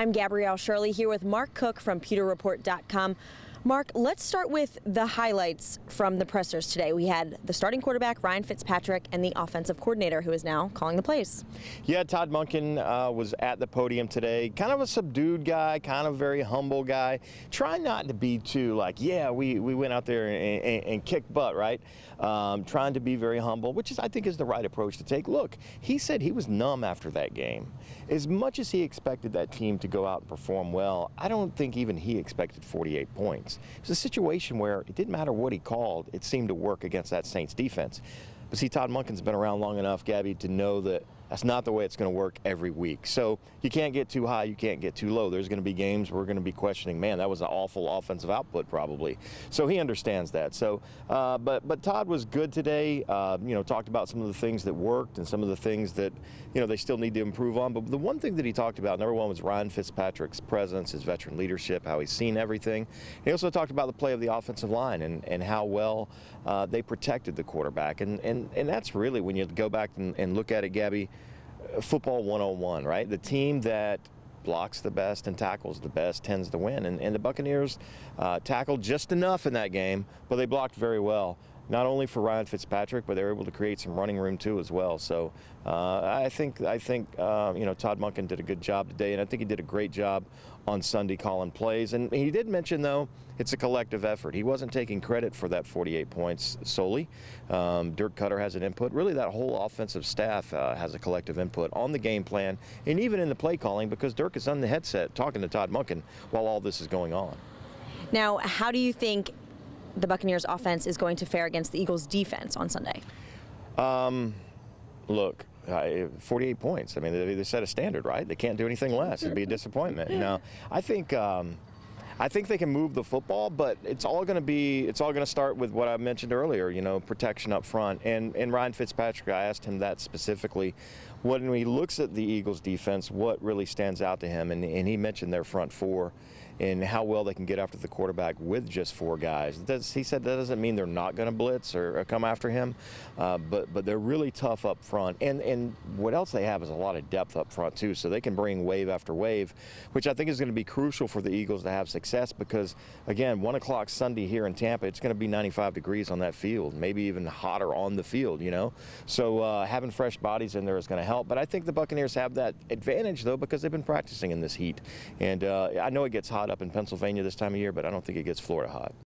I'm Gabrielle Shirley here with Mark Cook from PewterReport.com. Mark, let's start with the highlights from the pressers today. We had the starting quarterback, Ryan Fitzpatrick, and the offensive coordinator, who is now calling the plays. Yeah, Todd Monken was at the podium today. Kind of a subdued guy, kind of very humble guy. Trying not to be too like, yeah, we went out there and kicked butt, right? Trying to be very humble, which is, I think, is the right approach to take. Look, he said he was numb after that game. As much as he expected that team to go out and perform well, I don't think even he expected 48 points. It was a situation where it didn't matter what he called, it seemed to work against that Saints defense. But see, Todd Monken's been around long enough, Gabby, to know that that's not the way it's going to work every week. So you can't get too high, you can't get too low. There's going to be games where we're going to be questioning, man, that was an awful offensive output probably. So he understands that. So, but Todd was good today. Talked about some of the things that worked and some of the things that, they still need to improve on. But the one thing that he talked about, number one, was Ryan Fitzpatrick's presence, his veteran leadership, how he's seen everything. He also talked about the play of the offensive line and how well they protected the quarterback. And that's really, when you go back and look at it, Gabby, football 101, right? The team that blocks the best and tackles the best tends to win. And the Buccaneers tackled just enough in that game, but they blocked very well. Not only for Ryan Fitzpatrick, but they were able to create some running room too as well. So I think Todd Monken did a good job today, and I think he did a great job on Sunday calling plays. And he did mention, though, it's a collective effort. He wasn't taking credit for that 48 points solely. Dirk Cutter has an input. Really, that whole offensive staff has a collective input on the game plan and even in the play calling, because Dirk is on the headset talking to Todd Monken while all this is going on. Now, how do you think the Buccaneers offense is going to fare against the Eagles defense on Sunday? Look, 48 points. I mean, they set a standard, right? They can't do anything less. It'd be a disappointment. Now, I think they can move the football, but it's all going to start with what I mentioned earlier, protection up front. And Ryan Fitzpatrick, I asked him that specifically. When he looks at the Eagles defense, what really stands out to him, and he mentioned their front four and how well they can get after the quarterback with just four guys. He said that doesn't mean they're not going to blitz or come after him, but they're really tough up front. And what else they have is a lot of depth up front too, so they can bring wave after wave, which I think is going to be crucial for the Eagles to have success, because again, 1 o'clock Sunday here in Tampa, it's going to be 95 degrees on that field, maybe even hotter on the field, So having fresh bodies in there is going to help. But I think the Buccaneers have that advantage, though, because they've been practicing in this heat. And I know it gets hot up in Pennsylvania this time of year, but I don't think it gets Florida hot.